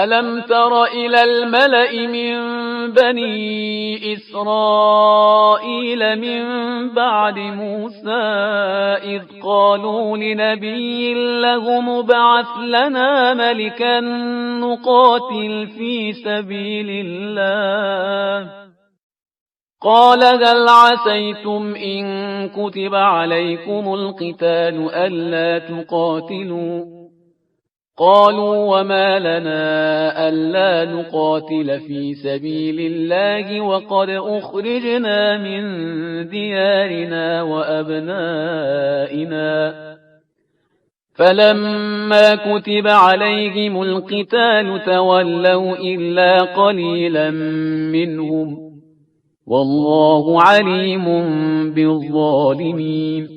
ألم تر إلى الملأ من بني إسرائيل من بعد موسى إذ قالوا لنبي له ابعث لنا ملكا نقاتل في سبيل الله قال هل عسيتم إن كتب عليكم القتال ألا تقاتلوا قالوا وما لنا ألا نقاتل في سبيل الله وقد أخرجنا من ديارنا وأبنائنا فلما كتب عليهم القتال تولوا إلا قليلا منهم والله عليم بالظالمين